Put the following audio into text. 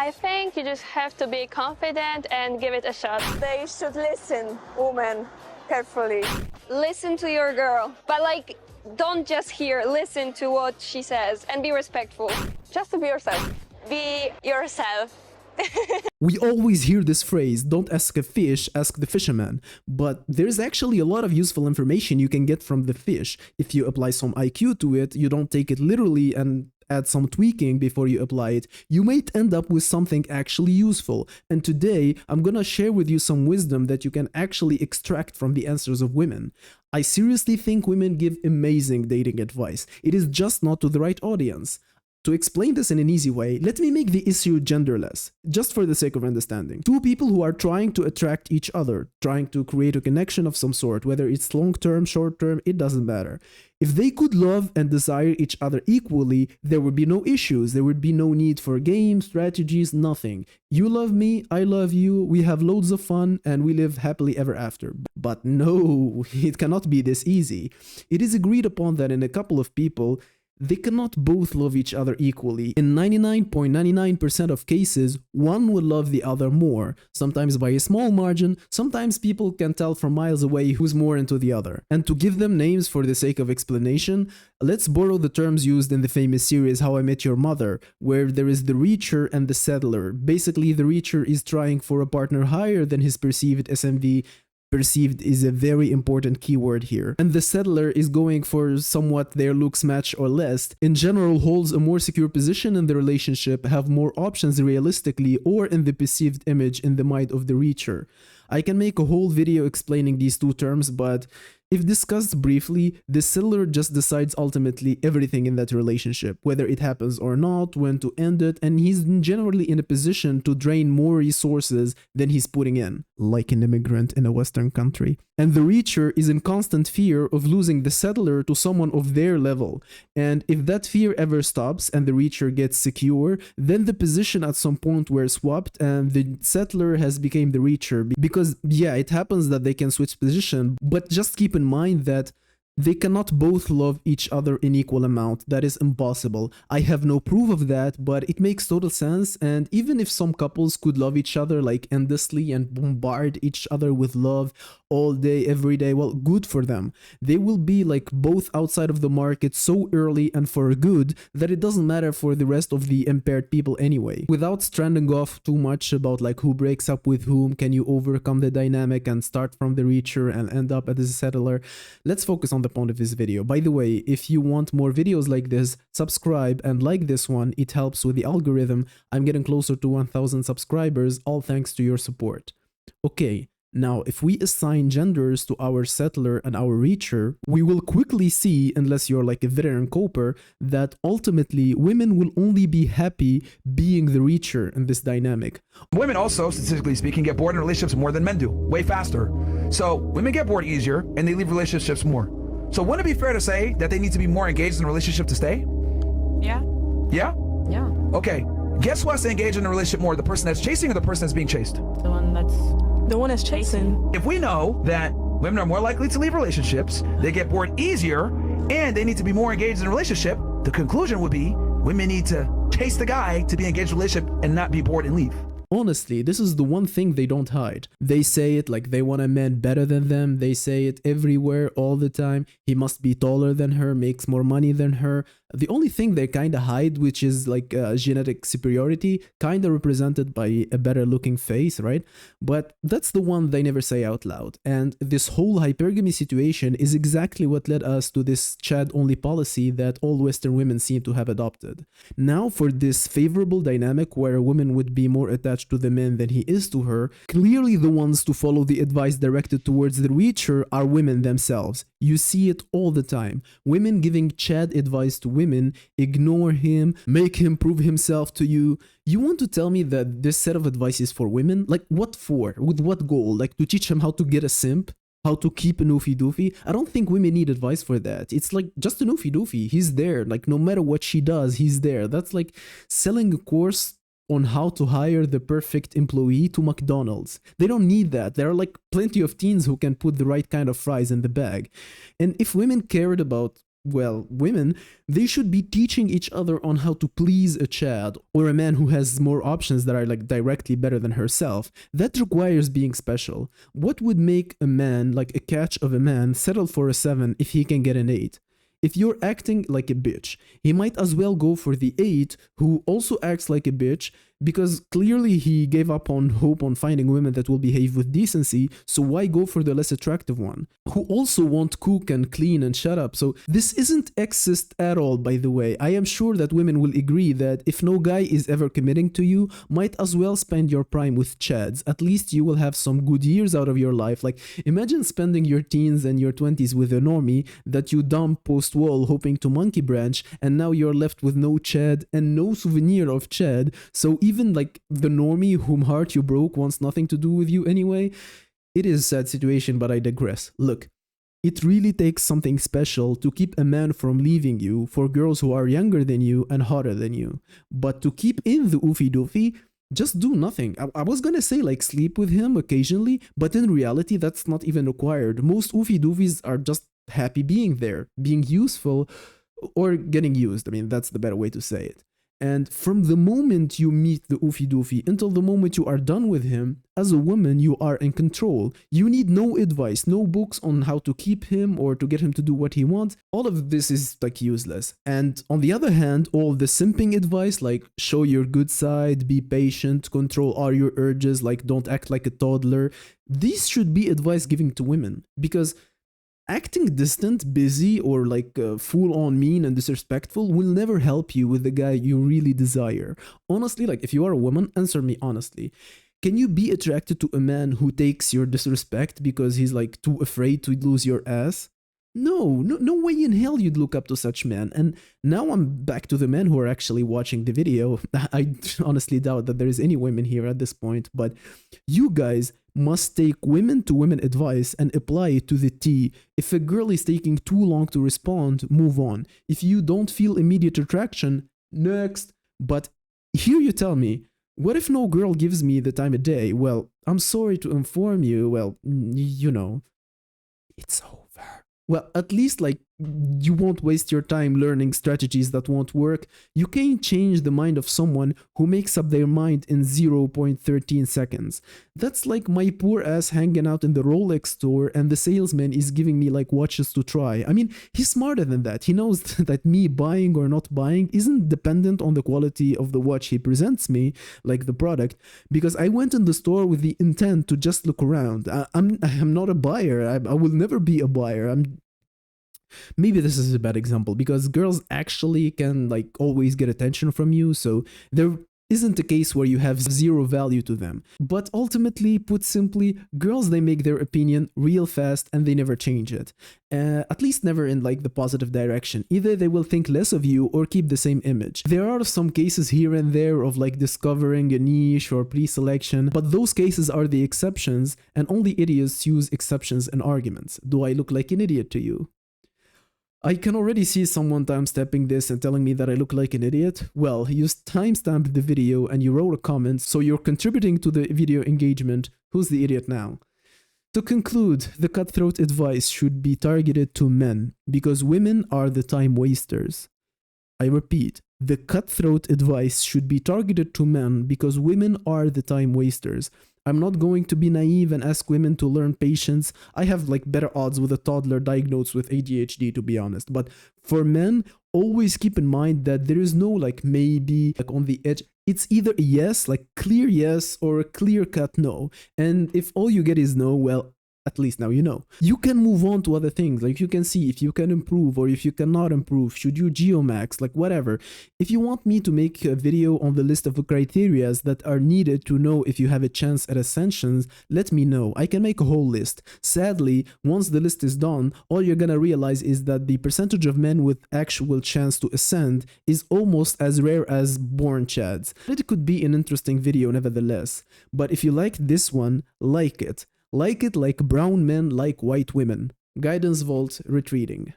I think you just have to be confident and give it a shot. They should listen, women, carefully. Listen to your girl, but like, don't just hear, listen to what she says and be respectful. Just to be yourself. Be yourself. We always hear this phrase, don't ask a fish, ask the fisherman. But there's actually a lot of useful information you can get from the fish. If you apply some IQ to it, you don't take it literally and add some tweaking before you apply it, you might end up with something actually useful. And today, I'm gonna share with you some wisdom that you can actually extract from the answers of women. I seriously think women give amazing dating advice. It is just not to the right audience. To explain this in an easy way, let me make the issue genderless, just for the sake of understanding. Two people who are trying to attract each other, trying to create a connection of some sort, whether it's long-term, short-term, it doesn't matter. If they could love and desire each other equally, there would be no issues, there would be no need for games, strategies, nothing. You love me, I love you, we have loads of fun, and we live happily ever after. But no, it cannot be this easy. It is agreed upon that in a couple of people, they cannot both love each other equally. In 99.99% of cases, one will love the other more, sometimes by a small margin, sometimes people can tell from miles away who's more into the other. And to give them names for the sake of explanation, let's borrow the terms used in the famous series How I Met Your Mother, where there is the reacher and the settler. Basically, the reacher is trying for a partner higher than his perceived SMV. Perceived is a very important keyword here. And the settler is going for somewhat their looks match or less. In general, holds a more secure position in the relationship, have more options realistically or in the perceived image in the mind of the reacher. I can make a whole video explaining these two terms, but if discussed briefly, the settler just decides ultimately everything in that relationship, whether it happens or not, when to end it, and he's generally in a position to drain more resources than he's putting in, like an immigrant in a Western country. And the reacher is in constant fear of losing the settler to someone of their level. And if that fear ever stops and the reacher gets secure, then the position at some point were swapped and the settler has become the reacher. Because yeah, it happens that they can switch position, but just keep in mind that they cannot both love each other in equal amount. That is impossible. I have no proof of that, but it makes total sense. And even if some couples could love each other like endlessly and bombard each other with love all day, every day, well, good for them. They will be like both outside of the market so early and for good that it doesn't matter for the rest of the impaired people anyway. Without stranding off too much about like who breaks up with whom, can you overcome the dynamic and start from the reacher and end up as a settler, let's focus on the point of this video. By the way, if you want more videos like this, subscribe and like this one. It helps with the algorithm. I'm getting closer to 1000 subscribers, all thanks to your support. Okay. Now, if we assign genders to our settler and our reacher, we will quickly see, unless you're like a veteran coper, that ultimately women will only be happy being the reacher in this dynamic. Women also, statistically speaking, get bored in relationships more than men do, way faster. So women get bored easier and they leave relationships more. So wouldn't it be fair to say that they need to be more engaged in a relationship to stay? Yeah. Yeah? Yeah. Okay. Guess who has to engage in a relationship more? The person that's chasing or the person that's being chased? The one that's chasing. If we know that women are more likely to leave relationships, they get bored easier, and they need to be more engaged in a relationship, the conclusion would be women need to chase the guy to be engaged in a relationship and not be bored and leave. Honestly, this is the one thing they don't hide. They say it like they want a man better than them. They say it everywhere, all the time. He must be taller than her, makes more money than her. The only thing they kind of hide, which is like genetic superiority, kind of represented by a better looking face, right? But that's the one they never say out loud. And this whole hypergamy situation is exactly what led us to this Chad-only policy that all Western women seem to have adopted. Now, for this favorable dynamic where a woman would be more attached to the man than he is to her, clearly the ones to follow the advice directed towards the reacher are women themselves. You see it all the time. Women giving Chad advice to women, ignore him, make him prove himself to you. You want to tell me that this set of advice is for women? Like what for? With what goal? Like to teach him how to get a simp? How to keep an oofy doofy? I don't think women need advice for that. It's like just an oofy doofy. He's there. Like no matter what she does, he's there. That's like selling a course on how to hire the perfect employee to McDonald's. They don't need that. There are like plenty of teens who can put the right kind of fries in the bag. And if women cared about well, women, they should be teaching each other on how to please a Chad or a man who has more options that are like directly better than herself. That requires being special. What would make a man, like a catch of a man, settle for a 7 if he can get an 8? If you're acting like a bitch, he might as well go for the 8 who also acts like a bitch, because clearly he gave up on hope on finding women that will behave with decency, so why go for the less attractive one, who also won't cook and clean and shut up? So this isn't sexist at all, by the way. I am sure that women will agree that if no guy is ever committing to you, might as well spend your prime with Chads. At least you will have some good years out of your life. Like, imagine spending your teens and your 20s with a normie that you dump post-wall hoping to monkey branch, and now you're left with no Chad and no souvenir of Chad. So even like the normie whom heart you broke wants nothing to do with you anyway. It is a sad situation, but I digress. Look, it really takes something special to keep a man from leaving you for girls who are younger than you and hotter than you. But to keep in the oofy doofy, just do nothing. I was gonna say like sleep with him occasionally, but in reality that's not even required. Most oofy doofies are just happy being there, being useful, or getting used. I mean, that's the better way to say it. And from the moment you meet the oofy doofy until the moment you are done with him, as a woman, you are in control. You need no advice, no books on how to keep him or to get him to do what he wants. All of this is like useless. And on the other hand, all the simping advice, like show your good side, be patient, control all your urges, like don't act like a toddler, these should be advice given to women. Because acting distant, busy, or like full-on mean and disrespectful will never help you with the guy you really desire. Honestly, like if you are a woman, answer me honestly. Can you be attracted to a man who takes your disrespect because he's like too afraid to lose your ass? No way in hell you'd look up to such men. And now I'm back to the men who are actually watching the video. I honestly doubt that there is any women here at this point, but you guys must take women to women advice and apply it to the T. If a girl is taking too long to respond, move on. If you don't feel immediate attraction, next. But here you tell me, what if no girl gives me the time of day? Well, I'm sorry to inform you, well, you know, it's over. Well, at least like you won't waste your time learning strategies that won't work. You can't change the mind of someone who makes up their mind in 0.13 seconds. That's like my poor ass hanging out in the Rolex store and the salesman is giving me like watches to try. I mean, he's smarter than that. He knows that me buying or not buying isn't dependent on the quality of the watch he presents me, like the product, because I went in the store with the intent to just look around. I'm not a buyer. I will never be a buyer. Maybe this is a bad example because girls actually can like always get attention from you, so there isn't a case where you have zero value to them. But ultimately, put simply, girls, they make their opinion real fast and they never change it. At least never in like the positive direction. Either they will think less of you or keep the same image. There are some cases here and there of like discovering a niche or pre-selection, but those cases are the exceptions and only idiots use exceptions in arguments. Do I look like an idiot to you? I can already see someone timestamping this and telling me that I look like an idiot. Well, you timestamped the video and you wrote a comment, so you're contributing to the video engagement. Who's the idiot now? To conclude, the cutthroat advice should be targeted to men, because women are the time wasters. I repeat, the cutthroat advice should be targeted to men because women are the time wasters. I'm not going to be naive and ask women to learn patience. I have like better odds with a toddler diagnosed with ADHD, to be honest. But for men, always keep in mind that there is no like maybe like on the edge. It's either a yes, like clear yes, or a clear cut no. And if all you get is no, well, at least now you know. You can move on to other things, like you can see if you can improve or if you cannot improve, should you geomax, like whatever. If you want me to make a video on the list of criteria that are needed to know if you have a chance at ascensions, let me know. I can make a whole list. Sadly, once the list is done, all you're gonna realize is that the percentage of men with actual chance to ascend is almost as rare as born chads. It could be an interesting video nevertheless, but if you like this one, like it. Like it like brown men like white women. Guidance Vault retreating.